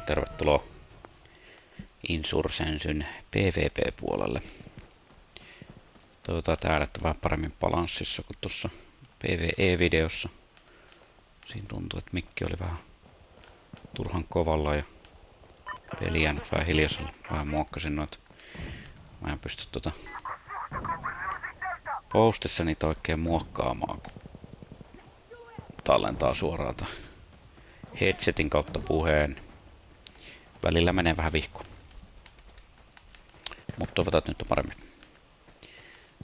Tervetuloa Insurgensyn PvP-puolelle. Toivotaan täällä, että vähän paremmin balanssissa kuin tuossa PvE-videossa. Siinä tuntuu, että mikki oli vähän turhan kovalla ja peli jäänyt vähän hiljaisella. Vähän muokkasin noita. Mä en pysty postissa niitä oikein muokkaamaan, kun tallentaa suoraan headsetin kautta puheen. Välillä menee vähän vihko. Mutta toivotaan, että nyt on paremmin.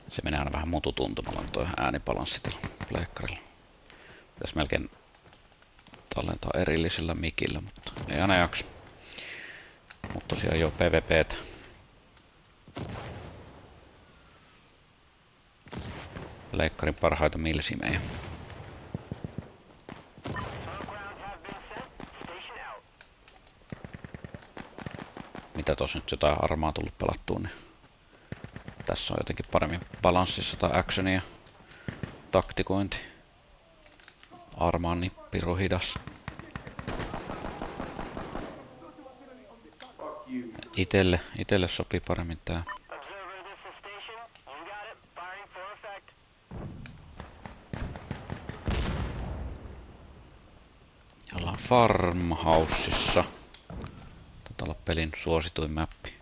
Se menee aina vähän mututuntumalla tuo äänibalanssi tällä pleikkarilla. Pitäisi melkein tallentaa erillisellä mikillä, mutta ei aina jaksa. Mutta tosiaan jo PvP:tä. Pleikkarin parhaita milsimejä. Mitä tossa nyt jotain armaa tullut pelattua, niin tässä on jotenkin paremmin balanssissa tai actionia, taktikointi. Arma on niin pirun hidas. Itelle sopii paremmin tää. Ollaan Farmhouseissa. Taitaa olla pelin suosituin mappi.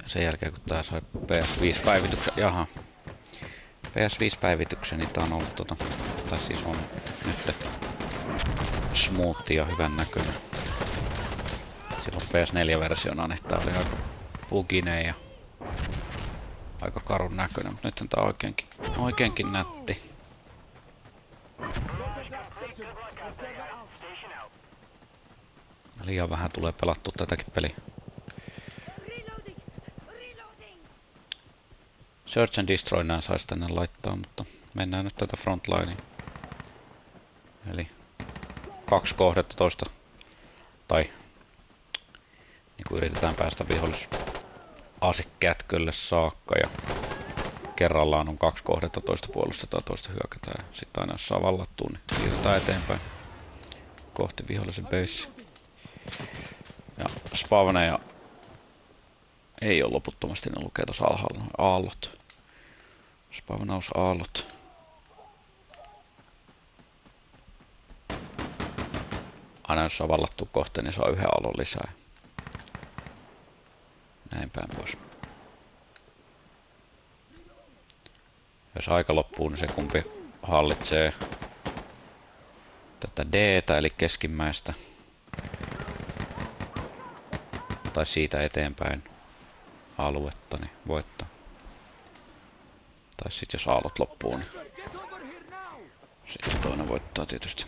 Ja sen jälkeen kun tää sai PS5-päivityksen, PS5-päivityksen, niin tää on ollut tai siis on nyt smooth ja hyvän näköinen. Silloin PS4-versiona niin tää oli aika buginen ja aika karun näköinen, mutta nyt tää on oikeinkin nätti. Liian vähän tulee pelattua tätäkin peliä. Search and Destroy nää sais tänne laittaa, mutta mennään nyt tätä frontlinea. Eli 2 kohdetta toista. Tai niin yritetään päästä vihollis asekätkölle saakka ja kerrallaan on 2 kohdetta, toista puolustetaan, toista hyökätään. Sitten aina jos saa vallattua, niin siirrytään eteenpäin kohti vihollisen base. Ja spawneja ei ole loputtomasti, ne lukee tuossa alhaalla aallot. Spawnaus-aallot. Aina jos saa vallattua kohteen, niin saa 1 aallon lisää. Näin päin pois. Jos aika loppuu, niin se kumpi hallitsee tätä D-tä, eli keskimmäistä. Tai siitä eteenpäin aluetta, niin voittaa. Tai sitten jos aallot loppuu, niin sitten toinen voittaa tietysti.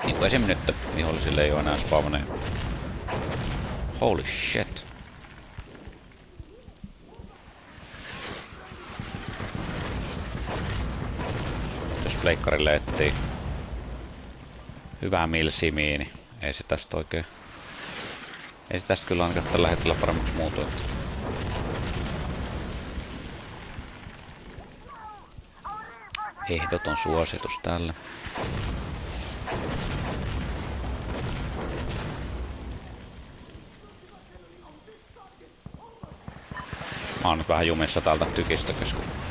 Niin kuin esim. Nyt vihollisille ei ole enää spawneja. Holy shit. Jos pleikkarille etsii hyvää milsimiä, niin ei se tästä oikein. Ei se tästä kyllä ainakaan tällä hetkellä paremmaksi muutu. Ehdoton suositus tälle. Mä oon nyt vähän jumissa täältä tykistä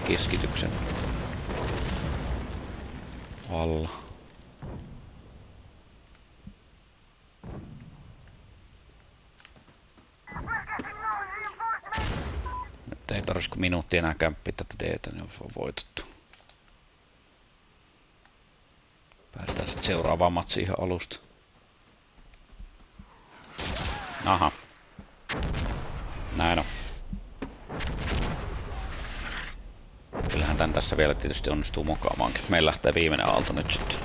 keskityksen alla. Nyt ei tarvitsisi kuin minuutti enää kämppiä tätä D-tä, niin on voitettu. Päästään sitten seuraavaan matsiin ihan alusta. Aha. Näin on. Kyllähän tän tässä vielä tietysti onnistuu mokaamaankin. Meillä lähtee viimeinen aalto nyt sitten.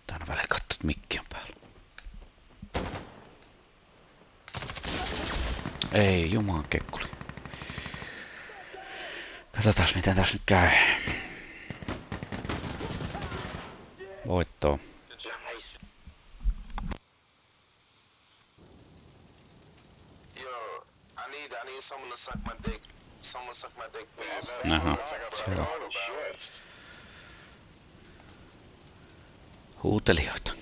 Tän on välillä katsoa, että mikki on päällä. Ei, juman kekkuli. Katsotaan miten tässä nyt käy. Voittoa. Aha, siellä on huutelijoita.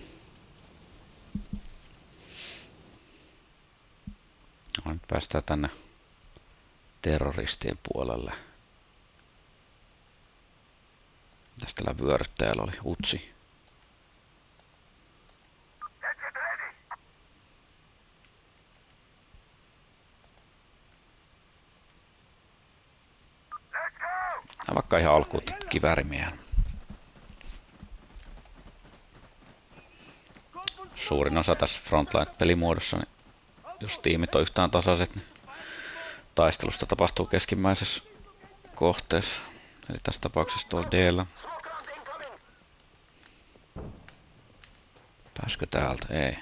No, nyt päästään tänne terroristien puolelle. Mitäs tällä vyöryttäjällä oli? Utsi. Vaikka ihan alkuun kiväärimiehen. Suurin osa tässä Frontline-pelimuodossa, niin jos tiimit on yhtään tasaiset, niin taistelusta tapahtuu keskimmäisessä kohteessa. Eli tässä tapauksessa tuolla D:llä. Pääskö täältä? Ei.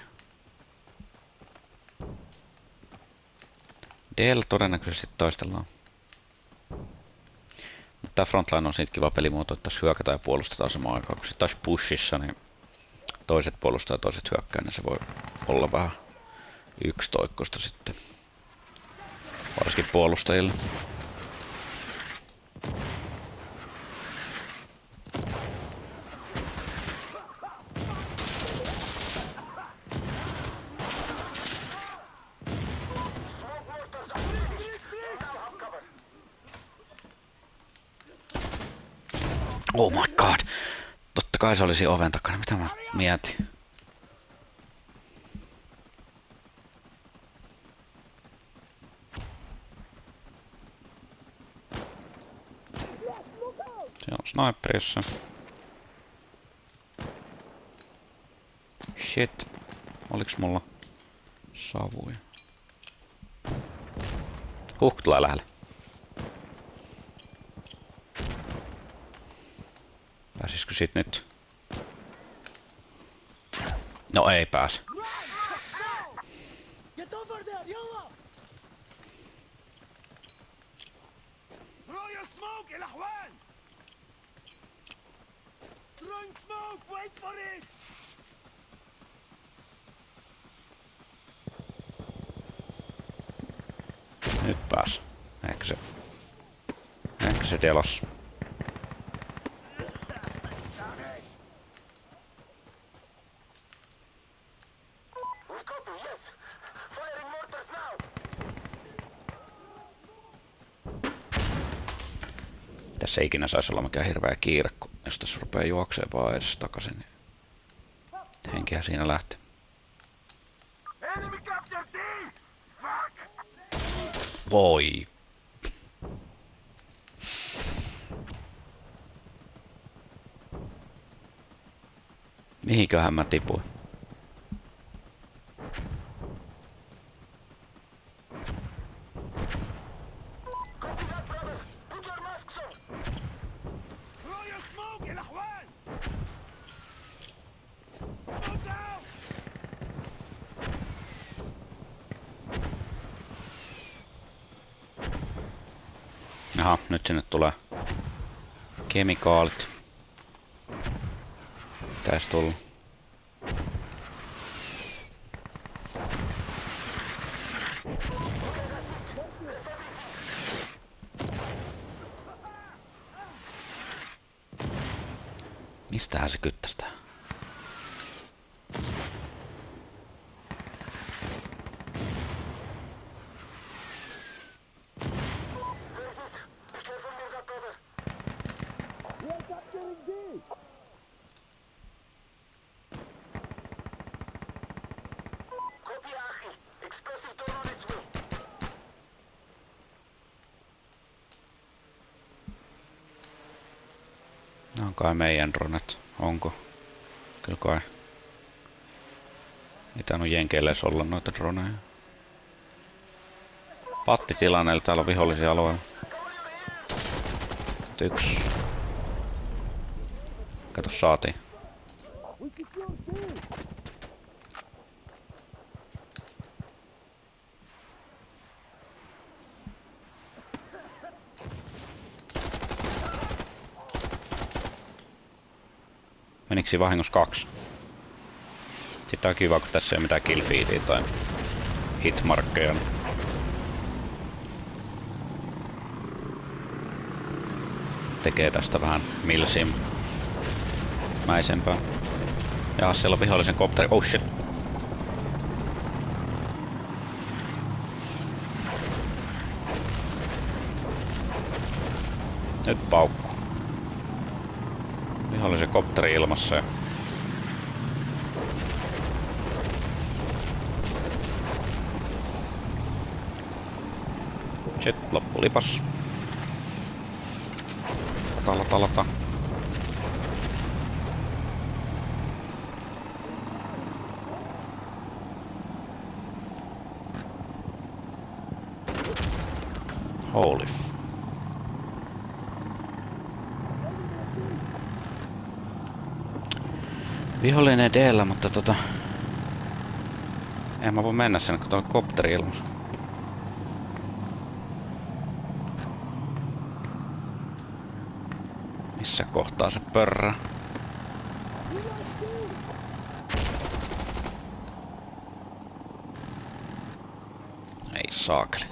D:llä todennäköisesti taistellaan. Tää Frontline on siitä kiva pelimuoto, että tässä hyökätään ja puolustetaan samaan aikaan. Kun sit taas pushissa, niin toiset puolustaa ja toiset hyökkää, niin se voi olla vähän yksitoikkoista sitten. Varsinkin puolustajille. Oh my god! Totta kai se olisi oven takana. Mitä mä mietin? Se on sniperissä. Shit. Oliks mulla savuja? Tulee lähelle. Pääsiskö sit nyt? No ei pääse. Nyt pääs. Ehkä se delas. Tässä ei ikinä saisi olla mikään hirveä kiire, kun jos tässä rupeaa juoksemaan vaan edes takaisin, niin henkihän siinä lähtee. Voi. Mihinköhän mä tipuin? Aha, nyt sinne tulee kemikaalit. Pitäis tulla. Mistähän se kyttäsi tää? Nää on kai meidän dronet. Onko? Kyllä kai. Ei tainnut jenkeille edes olla noita droneja. Pattitilanne, eli täällä on vihollisia alueella. Yksi. Kato, saatiin. Menikö vahingossa 2? Sitten on kiva, kun tässä ei ole mitään killfeedia tai hitmarkkeja. Tekee tästä vähän milsim-mäisempää. Jaha, siellä on vihollisen kopteri. Oh shit. Nyt paukku. Vihollisen kopteri ilmassa ja... Shit, loppu lipas. Lata. Holy f... Vihollinen edellä, mutta en mä voi mennä sen, kun tuolla on kopteri ilmassa. Missä kohtaa se pörrää? Ei saakeli.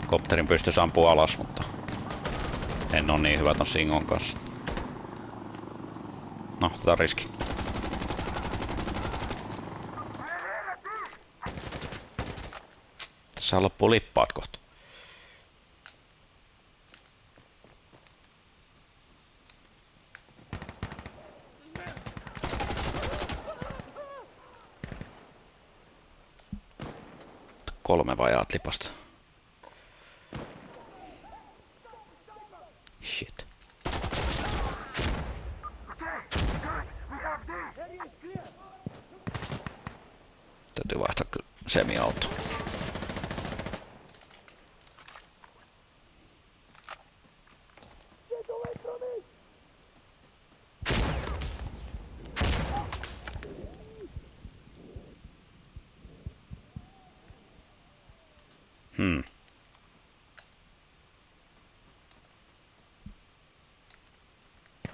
Kopterin pystyisi ampua alas, mutta en oo niin hyvä ton Singon kanssa. No, tää on riski. Tässä loppuu lippaat kohta. Kolme vajaat lipasta. Shit. Täytyy vaihtaa kyllä semi-auto.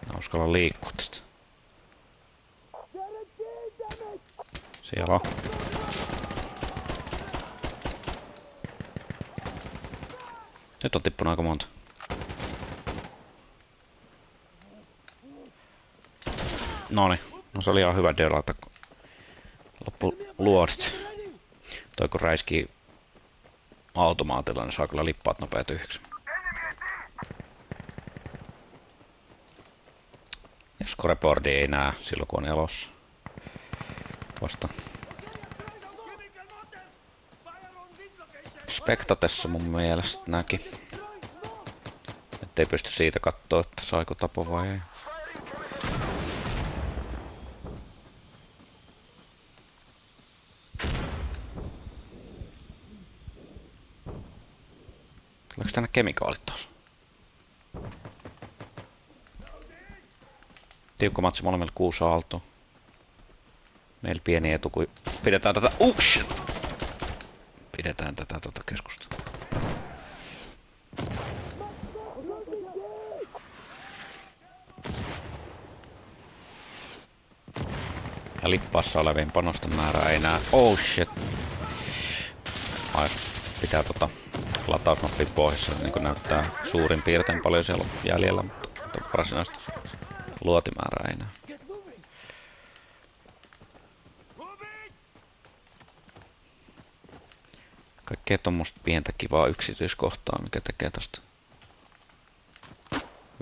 Mä uskalla liikkua tästä. Siellä on. Nyt on tippunut aika monta. Noniin. No se oli ihan hyvä delata, kun loppu luodit. Toi kun räiskii automaatilla, niin saa kyllä lippaat nopea tyhjäksi. Ja scoreboardi ei näe silloin kun on elossa. Vasta. Spektatessa mun mielestä näki. Ettei pysty siitä kattoo, että saiko tapo vai ei. Tuleeko tänne kemikaalit taas? Tiukka matsi molemmilla 6 aaltoa. Meillä pieni etu, kun pidetään tätä... Pidetään tätä keskustelua. Ja lippaassa olevien panosten määrää ei näe. Oh shit! Ai, pitää latausnappit pohjassa, niin kuin näyttää suurin piirtein paljon siellä jäljellä, mutta varsinaista luotimäärää ei näe. Kaikkea tommoista pientä kivaa yksityiskohtaa, mikä tekee tästä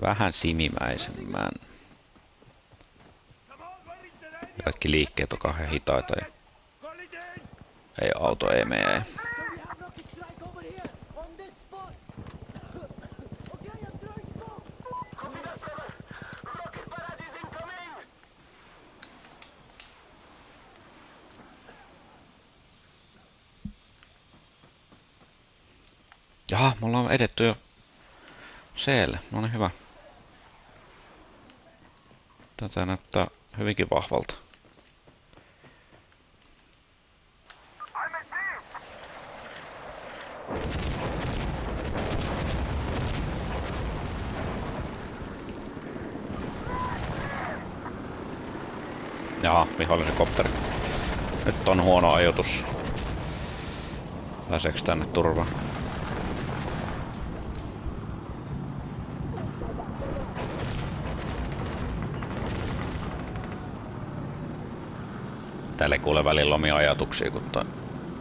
vähän simimäisemmän. Ja kaikki liikkeet on kauhean hitaita ja ei auto ei mene. Jaha, me ollaan edetty jo C:lle. No niin, hyvä. Tätä näyttää hyvinkin vahvalta. Jaha, vihollisen kopteri. Nyt on huono ajoitus. Pääseekö tänne turvaan? Täällä ei kuule välillä omia ajatuksia, kun toi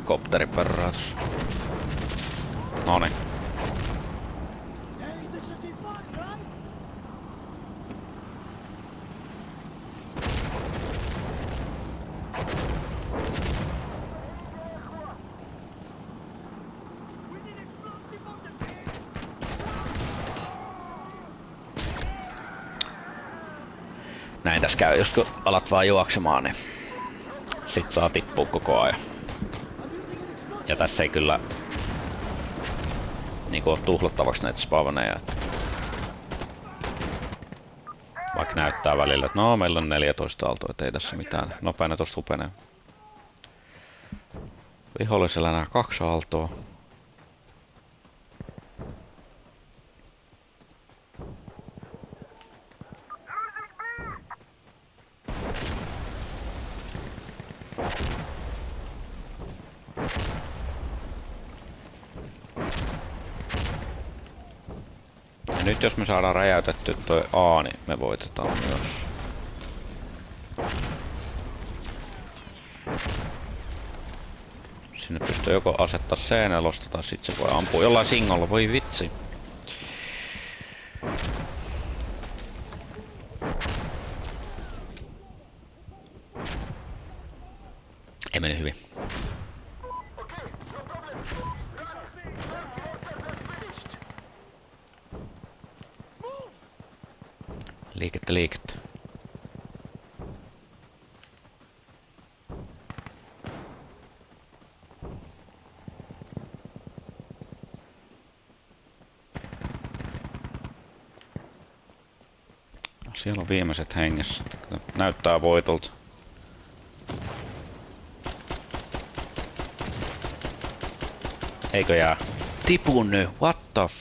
kopteri pörrää tossa. Noniin. Näin tässä käy, jos kun alat vaan juoksemaan, niin sit saa tippua koko ajan. Ja tässä ei kyllä niinku ole tuhlattavaksi näitä spawneja. Vaikka näyttää välillä, että no meillä on 14 aaltoa, et ei tässä mitään. Nopeana tosta hupenee. Vihollisella nää 2 aaltoa. Ja nyt jos me saadaan räjäytetty toi A, niin me voitetaan myös. Sinne pystyy joko asettaa C4 tai sit se voi ampua jollain singolla, voi vitsi. Ei meni hyvin. Liikettä. Siellä on viimeiset hengessä. Näyttää voitolta. Eikö jää? Tipun nyt, what the f...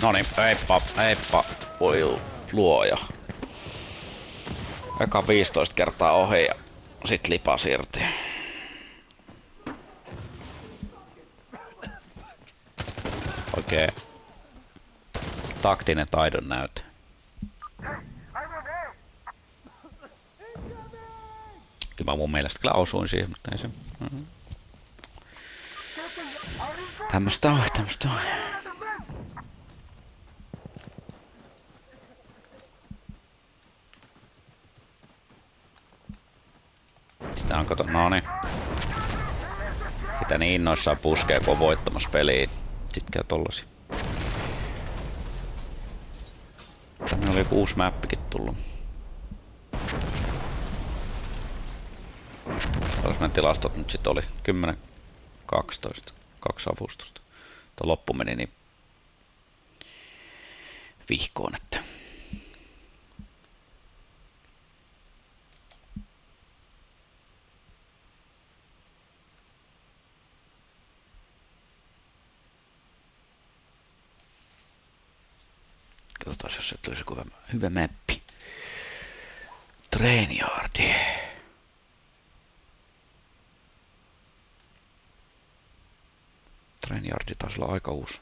Noniin, eippa. Voi luoja. Eka 15 kertaa ohi ja sit lipas irti. Oikee taktinen taidon näyte. Kyllä mä mun mielestä kyllä osuin siihen, mutta ei se... Tämmöstä on. Sitä on kato, noniin. Sitä niin innoissaan puskee, kun on voittamassa peliin. Sit käy tollasia. Tänne oli joku uusi mäppikin tullut. Tällaisen tilastot nyt sit oli 10, 12, 2 avustusta. Tuo loppu meni niin vihkoon, että... Katsotaan, jos se tulisi joku hyvä mappi. Trainyardi. Trainyardi taisi olla aika uusi.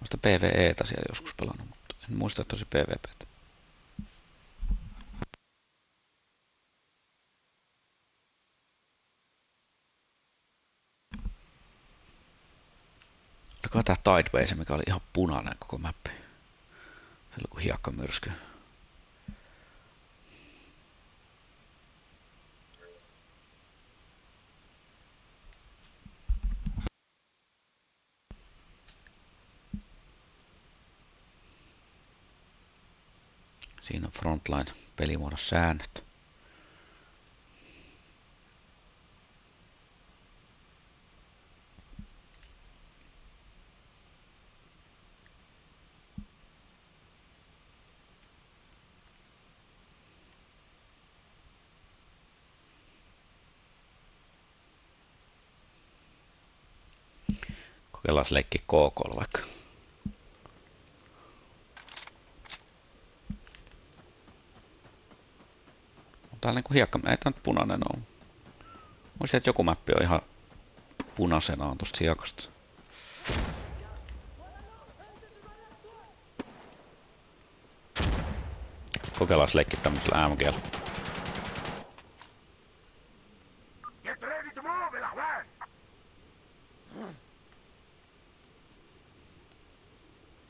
Mä sitä PvEtä siellä joskus pelannut, mutta en muista, että tosi PvPtä. Oliko tää Tideways, mikä oli ihan punainen koko mappi. Se oli kuin hiekkamyrsky. Siinä on Frontline pelimuodon säännöt. Kokeillaan leikki K3 vaikka. täällä niinku hiekka, ei tää nyt punainen oo. Muistin, että joku mäppi on ihan punaisena on tosta hiekasta. Kokeillaan leikkiä tämmöisellä AMG:llä.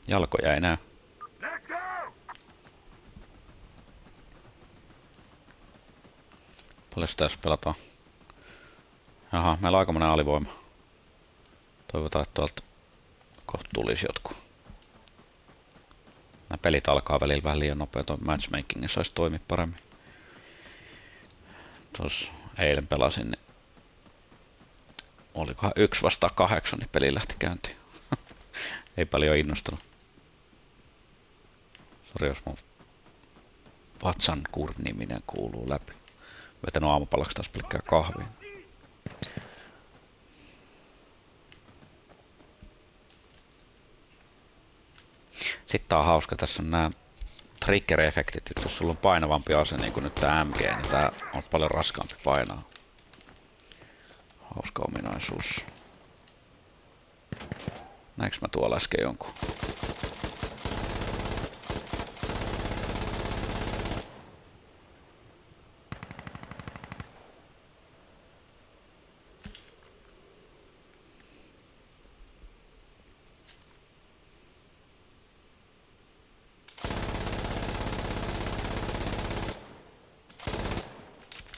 Jalkoja ei näy. Paljon sitä jos pelataan? Jaha, meillä on aikamoinen alivoima. Toivotaan, että tuolta kohta tulisi jotkut. Nämä pelit alkaa välillä vähän liian nopea, tuo matchmaking saisi toimia paremmin. Tuossa eilen pelasin, niin olikohan 1-8, niin peli lähti käyntiin. Ei paljon innostunut. Sori, jos mun vatsan kurniminen kuuluu läpi. Vetänyt aamupalaksi taas pelkkää kahvia. Sitten tää on hauska, tässä on nämä trigger-efektit, että jos sulla on painavampi ase niin kuin nyt tää MG, niin tää on paljon raskaampi painaa. Hauska ominaisuus. Näinkö mä tuolla äsken jonkun?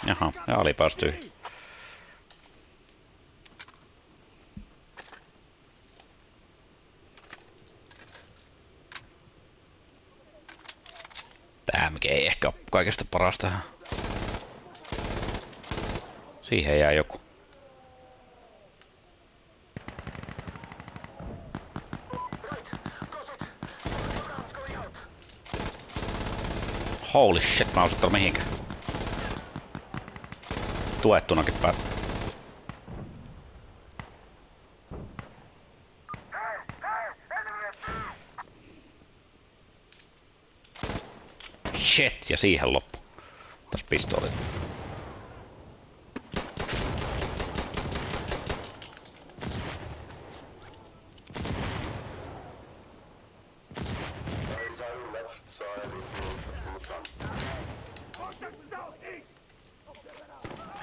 Jaha, ja alipaus tyhjä. Tää MG ei ehkä ole kaikesta parasta. Siihen jää joku. Holy shit, mä osuttanut mihinkään. Tuettunakin päät. Shit, ja siihen loppu. Tässä pistooli.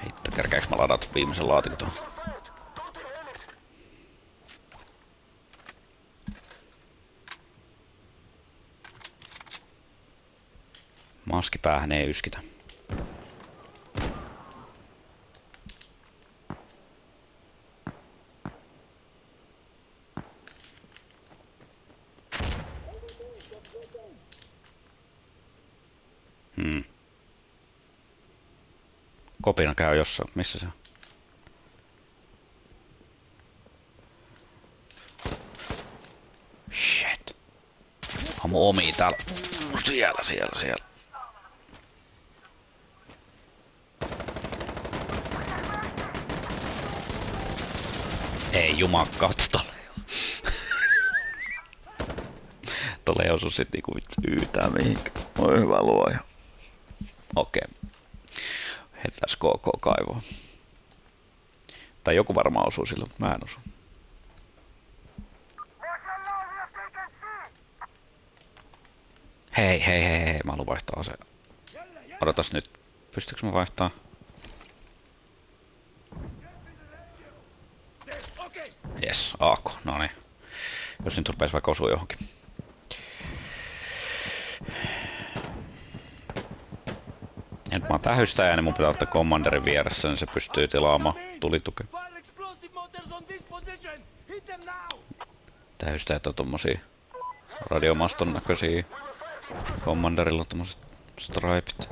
Hitto, kerkääks mä ladata viimeisen laatikon tuohon? Maski päähän ei yskitä. Kopina käy jossain. Missä se on? Shit. On mun omii täällä. Siellä. Ei jumakkautta Toleo. Toleo osu sit niinku yytää mihinkä. Oi hyvä luoja. Okei. Heitetääs KK kaivoon. Tai joku varmaan osuu sille, mutta mä en osu. Hei, mä haluan vaihtaa aseen. Odotas nyt. Pystyykö mä vaihtaa? Jes, AK, no niin. Jos nyt rupeis vaikka osua johonkin. Ja nyt mä oon tähystäjä, niin mun pitää ottaa commanderin vieressä, niin se pystyy tilaamaan tulitukea. Tähystäjät on tommosia radiomaston näköisiä. Commanderilla on tommoset stripet.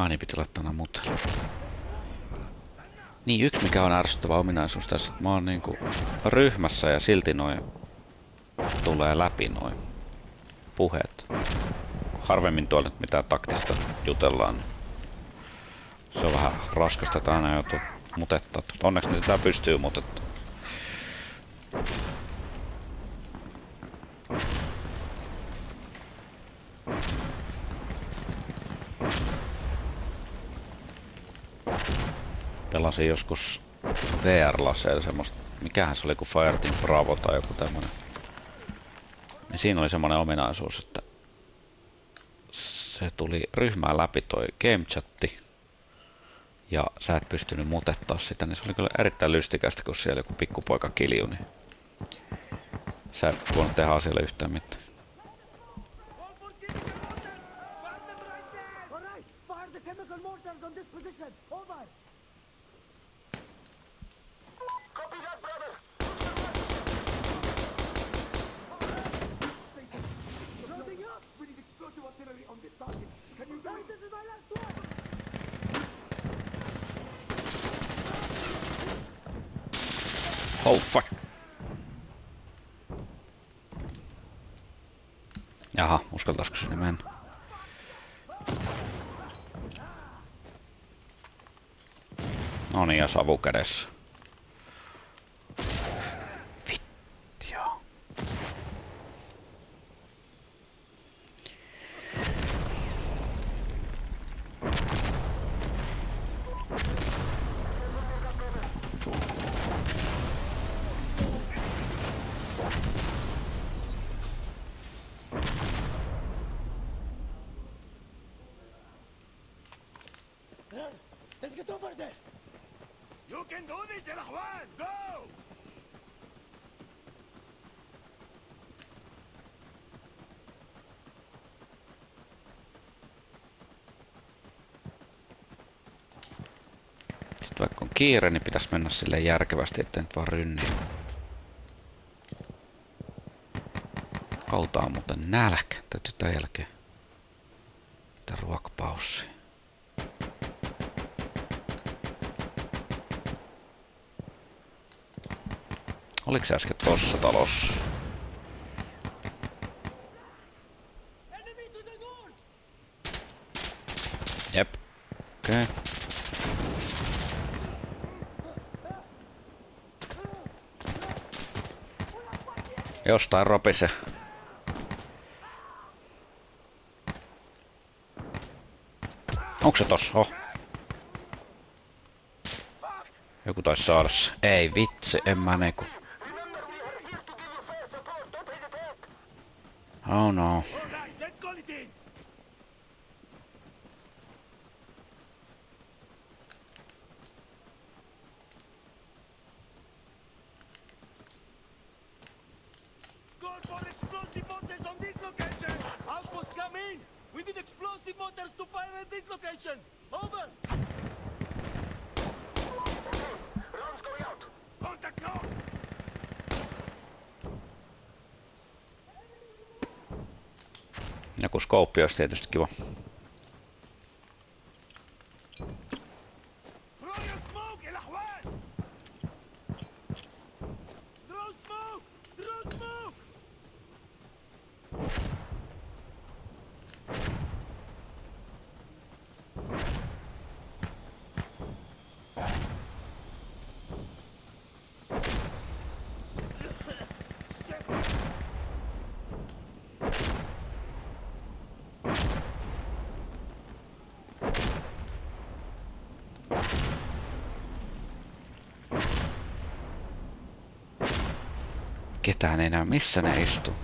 Niin piti laittaa nää muut. Niin, yksi mikä on ärsyttävä ominaisuus tässä, että mä oon niinku ryhmässä ja silti noin tulee läpi noin puheet. harvemmin tuolla nyt mitään taktista jutellaan. Se on vähän raskasta, että aina joutuu mutettaa. Onneksi ne sitä pystyy mutettaa. Pelasin joskus VR-laseilla semmoista, mikähän se oli, kuin Fireteam Bravo tai joku tämmönen. Niin siinä oli semmonen ominaisuus, että se tuli ryhmään läpi toi game chatti ja sä et pystynyt mutettaa sitä, niin se oli kyllä erittäin lystikästä, kun siellä joku pikkupoika kiljui, niin sä et voinut tehdä asialle yhtään mitään. Oh fuck. Jaha, uskaltaisiko sinne mennä? No niin, ja savu kädessä. Vittia. Let's get over there! You can do this, El Juan! Go! Sitten vaikka on kiire, niin pitäisi mennä silleen järkevästi, ettei nyt vaan rynni. Kautaa on muuten nälkä. Täytyy tämän jälkeen. Tää ruokapaussi. Oliko se äsken tossa talossa? Jep. Okei. Okay. Jostain ropise. Onko se tossa? Oh. Joku taisi saada se. Ei vitsi, en mä niinku. Oh no. Joku skouppi olisi tietysti kiva. Ketään ei näy, missä ne istuu.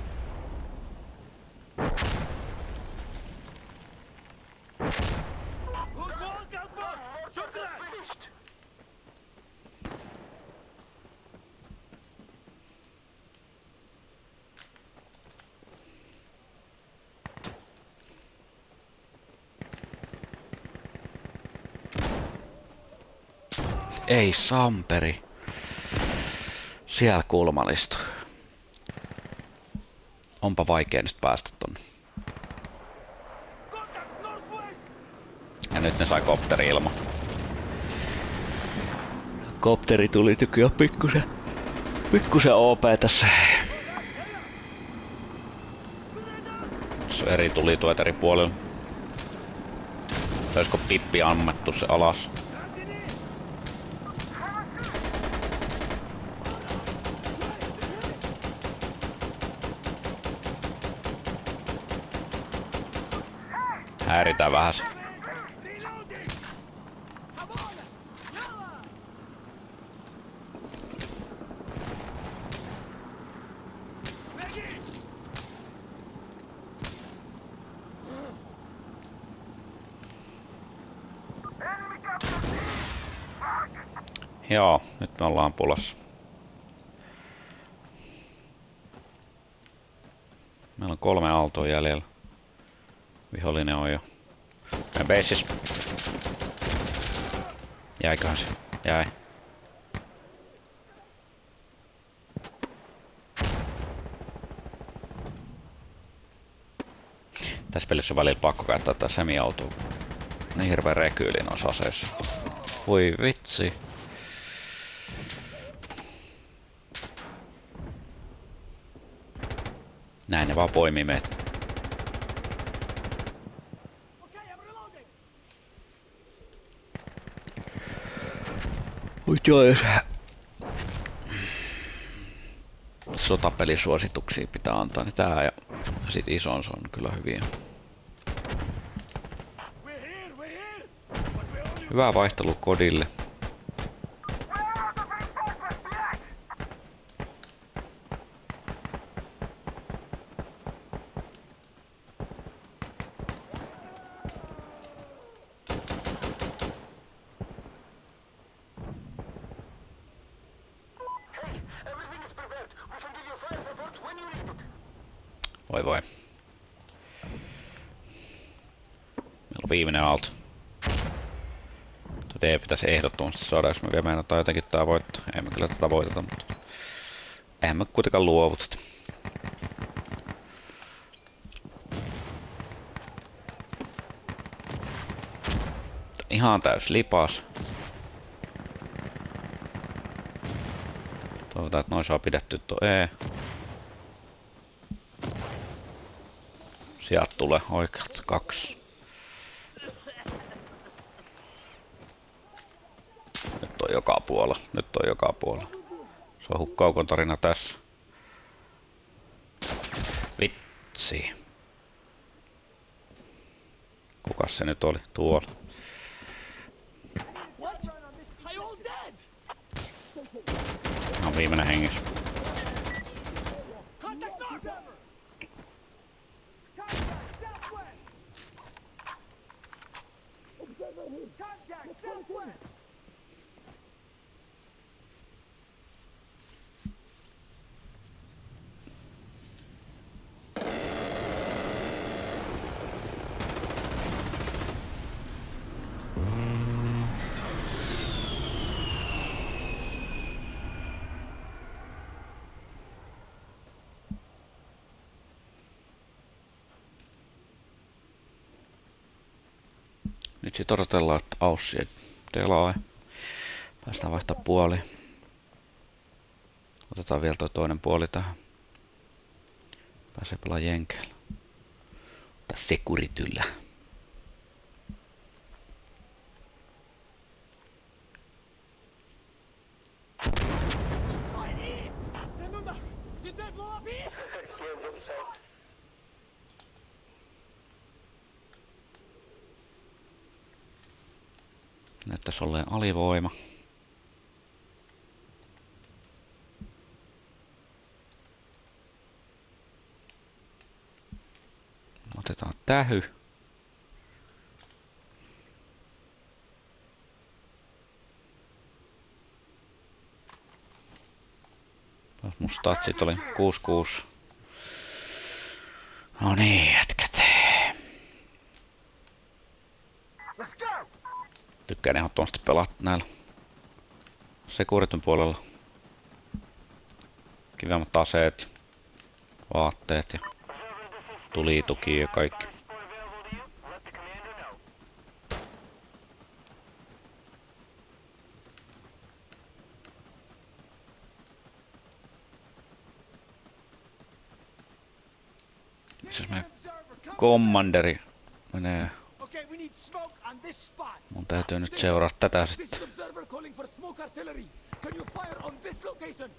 Ei samperi. Siellä kulmalista. Onpa vaikea nyt päästä tonne. Ja nyt ne sai kopteri ilma. Kopteri tuli tykyä pikkusen OP tässä. Tässä on eri tulituet eri puolilla. Olisiko Pippi ammettu se alas? Häiritään vähän se. Joo, nyt me ollaan pulassa. Meillä on 3 aaltoa jäljellä. Vihollinen on jo. Meidän beissis. Jäiköhän se? Jäi. Tässä pelissä on välillä pakko käyttää tää semi-autoa. Niin hirveen rekyyli noissa aseissa. Voi vitsi. Näin ne vaan poimii meitä. Jos sotapelisuosituksia pitää antaa, niin tää ja sit ison se on kyllä hyviä. Hyvä vaihtelu kodille. Voi voi. Meillä on viimeinen aalto. Tuo D pitäisi ehdottomasti saada, jos me vielä meinataan jotenkin tää voittaa. Ei me kyllä tätä voiteta, mutta eihän me kuitenkaan luovuteta. Ihan täys lipas. Toivotaan, että noin saa pidetty tuo E. Sieltä tulee oikeat 2. Nyt on joka puolella. Nyt on joka puolella. Se on hukkaukon tarina tässä. Vitsi. Kukas se nyt oli? Tuolla. No viimeinen hengissä. Nyt sit odotellaan, että Aussi delaa. Päästään vaihtaa puoli. Otetaan vielä toi toinen puoli tähän. Pääsee pelaa jenkeillä. Ota sekurityllä. Näyttäisi olleen alivoima. Otetaan tähy. Mun statsit oli 6-6. No niin, jätkät. Tykkään ehdottomasti pelata näillä Securityn puolella. Kivemmät aseet, vaatteet ja tulituki ja kaikki. Siis me Commanderi menee. Okay, we need smoke on this spot. Mun täytyy nyt seurata tätä This sitten. is observer calling for smoke artillery. Can you fire on this location?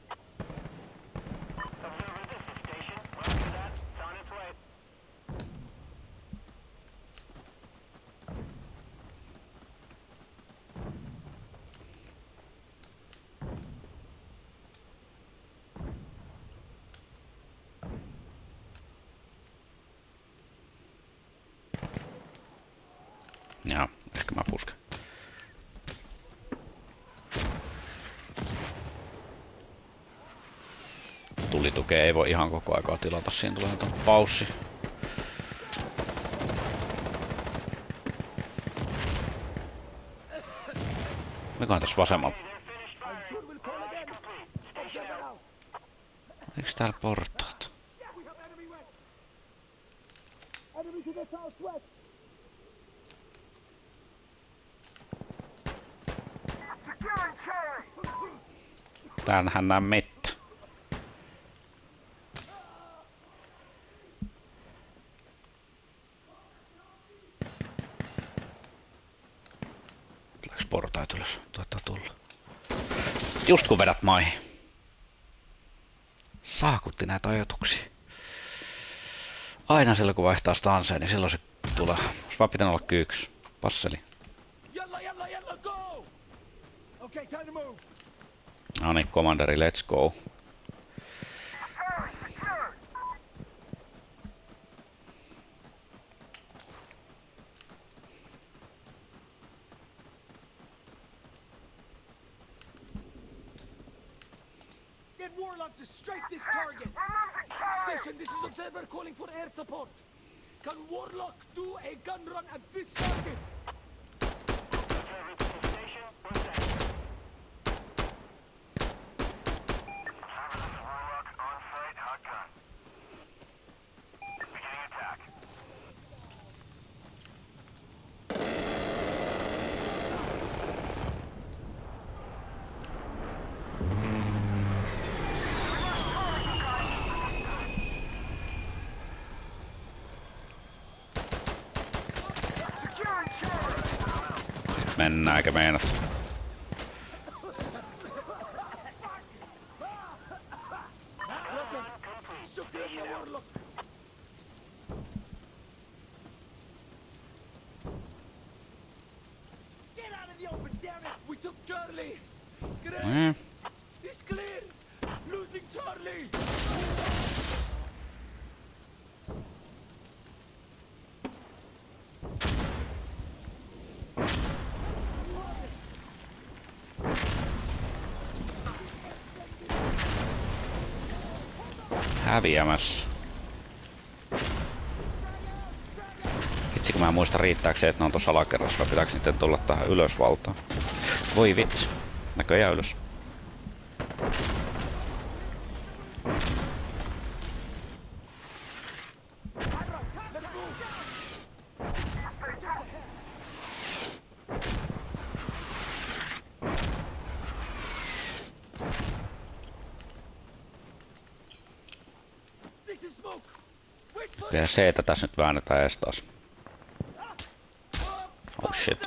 Observer, this is station. Roger that. It's on its way. Jaa, ehkä mä pusken. Tulitukea ei voi ihan koko aikaa tilata, siinä tulee jotain paussi. Mikä on tässä vasemmalla? Eiks täällä portaat? Enemy to the southwest. Täällähän näen mettä. Tuleeks portaat ylös? Tuottaa tulla. Just kun vedät maihin. Saakutti näitä ajatuksia. Aina silloin kun vaihtaa stanseen, niin silloin se tulee. Ois vaan pitänyt olla kyyks. Passeli. Yalla, yalla, yalla, go! Okay, time to move. No niin, Commanderi, let's go. Get Warlock to strike this target. Station, this is observer calling for air support. Can Warlock do a gun run at this target? Observer, this is station. What's that? Observer, this is Warlock. On site, hot gun. Beginning attack. Mennään, eikä meinat. Secure the Warlock. Get out of the open, damn it! We took Charlie. Great. It's clear. Losing Charlie. Häviämässä. Vitsi kun mä en muista riittääkö se, että ne on tossa alakerrassa vai pitääkö niiden tulla tähän ylös valtaan. Voi vitsi. Näköjään ylös. This is smoke. Wait for Ja se, että tässä nyt väännetään ees taas. Oh shit.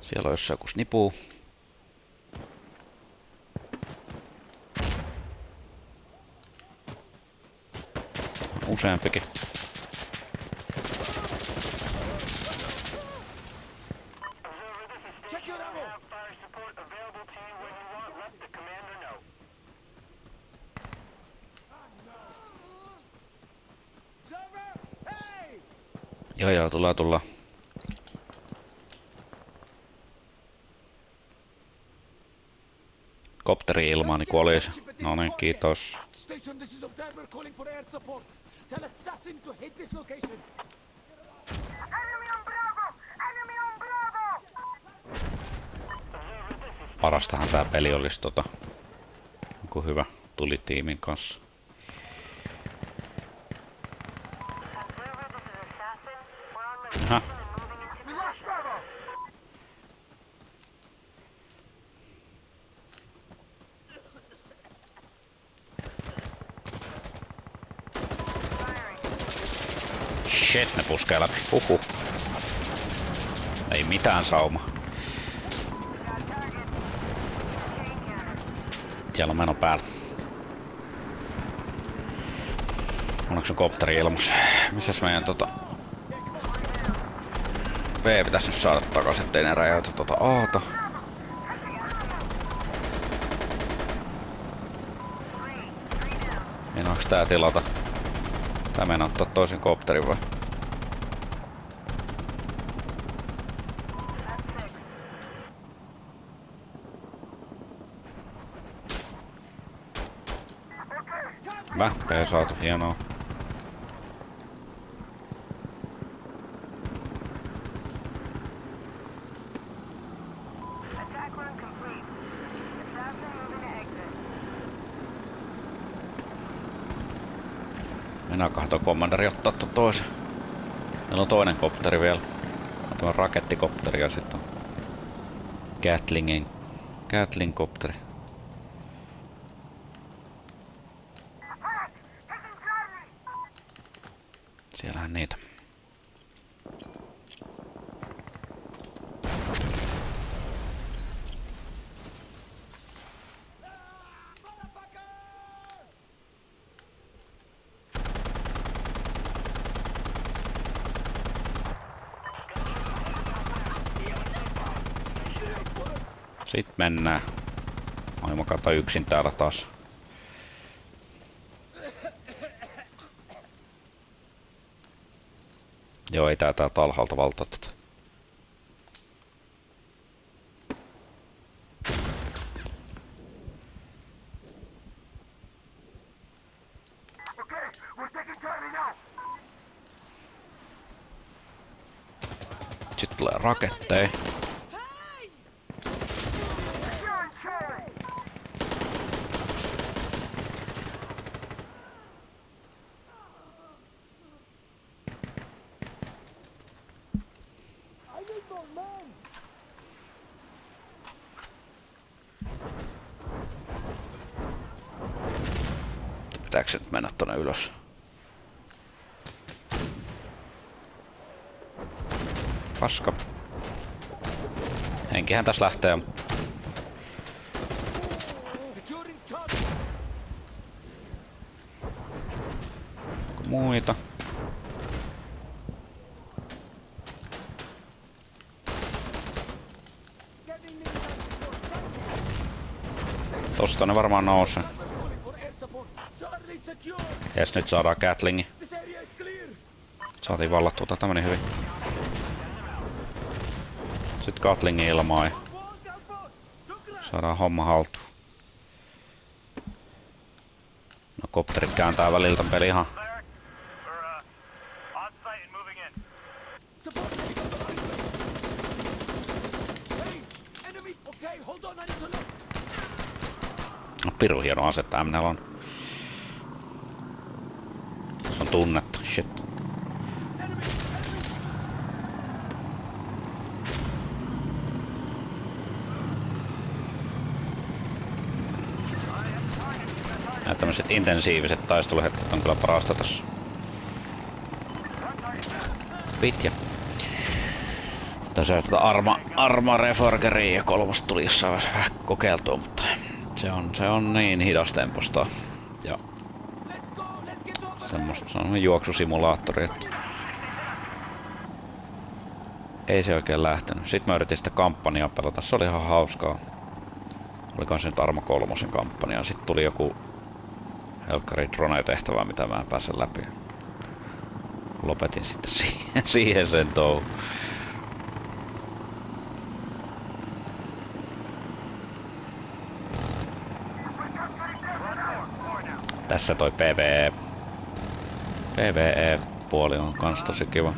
Siellä on jossain joku snipuu. Useampikin. check your ammo. Fire support available to you when you want. Let the commander know. Observer, hey! Joo, tullaan. Kopteri ilmaan, niin kuolisi. No niin, kiitos. Station, this is observer calling for air support. Tell assassin to hit this location. Enemy on Bravo! Enemy on Bravo! Observer, this is Parastahan tää peli olisi joku hyvä tuli tiimin kanssa. Observer, this is assassin. We're on location Aha. and moving into We lost Bravo. firing. Shit, ne puskee läpi. Huhhuh. Ei mitään sauma. Siellä on meno päällä. Onneksi se kopteri ilmassa? Missäs meidän V pitäis nyt saada takas, ettei ne räjäytä Aata. Meinaaks tää tilata? Tää meinaa ottaa toisen kopterin vai? Hyvä, B saatu, hienoa. Mennäänköhän tuo kommandari ottaa tuon toisen. Meillä on toinen kopteri vielä. Tämä rakettikopteri ja sitten on Gatling-kopteri. Siellähän niitä. Sitten mennään. Aimo kato yksin täällä taas. Joo, ei täältä alhaalta valtaa tätä. Sitten tulee raketteja. Pitääkö se nyt mennä tonne ylös? Paska. Henkihän tässä lähtee. Onko muita? Tosta ne varmaan nousee. Jes, nyt saadaan Gatlingi. Saatiin vallattua, tätä meni hyvin. Sitten Gatlingi ilmaa ja saadaan homma haltuun. No kopterit kääntää väliltä peli ihan. No pirun hieno ase tää M4 on. Se on tunnettu, shit. Nämä tämmöiset intensiiviset taisteluhetket on kyllä parasta tossa. Pitkä. Tässä on Arma Reforgeria ja kolmas tuli jossain vaiheessa vähän kokeiltua, mutta se on niin hidastemposta. Ja semmoista, se on juoksusimulaattori, että ei se oikein lähtenyt. Sitten mä yritin sitä kampanjaa pelata, se oli ihan hauskaa. Olikohan se nyt Arma 3 kampanja, sitten tuli joku helkkari drone-tehtävä, mitä mä en pääse läpi. Lopetin sitten siihen sen touhu. Tässä toi PvE-puoli on kans tosi kiva.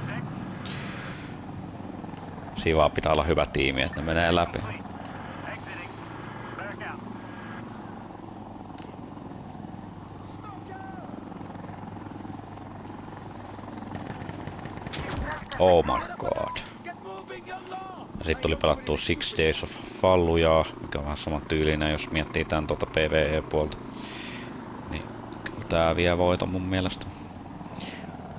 Siinä vaan pitää olla hyvä tiimi, että ne menee läpi. Oh my god. Ja sit tuli pelattua 6 Days of Fallujah, mikä on vähän saman tyylinen, jos miettii tän PvE-puolta. Niin kyllä tää vie voiton mun mielestä.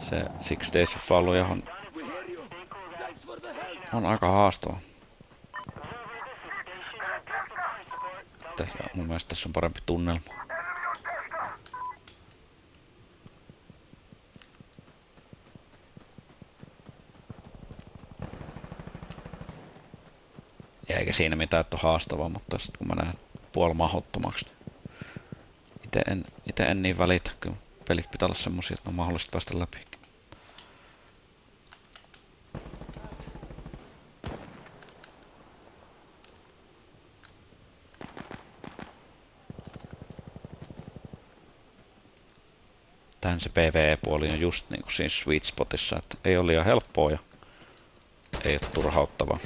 Se Six Days of Fallujah We hear you. Thanks for the help. on aika haastava. Observer, this is station. Request fire support. Ja mun mielestä tässä on parempi tunnelma. Ja eikä siinä mitään, että on haastavaa, mutta sitten kun mä näen puoli mahdottomaksi, niin ite en niin välitä, kyllä pelit pitää olla semmosia, että on mahdollista päästä läpi. Tän se PvE-puoli on just niinku siinä sweet spotissa, että ei ole liian helppoa ja ei ole turhauttavaa.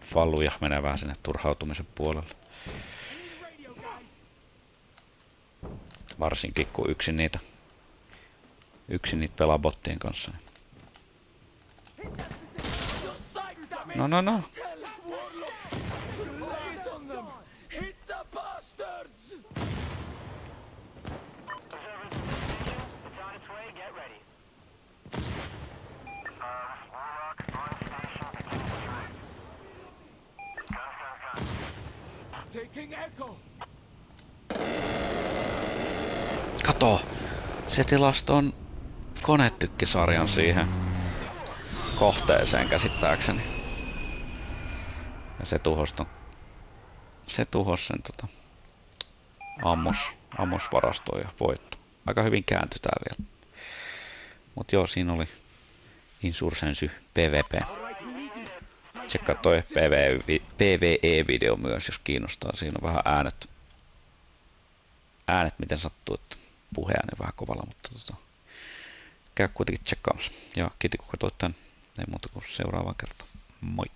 Fallujah menee vähän sinne turhautumisen puolelle. Varsinkin kun yksin niitä pelaa bottien kanssa. No. Tell Warlock to lay it on them. Hit the bastards. Observer, this is station. It's on its way. Get ready. Warlock on station. Beginning strike. Guns. Taking Echo. Kato! Se tilaston konetykkisarjan siihen kohteeseen käsittääkseni. Ja se tuhos sen ammusvarastoon ja voitto. Aika hyvin kääntyi tää vielä. Mut joo, siinä oli Insurgency PvP. Tsekkaa toi PvE-video myös, jos kiinnostaa. Siinä on vähän äänet miten sattuu, että puheääni vähän kovalla, mutta käy kuitenkin tsekkaamassa. Ja kiitos kun katsoit tän. Ei muuta kuin seuraavaan kertaan. Moi!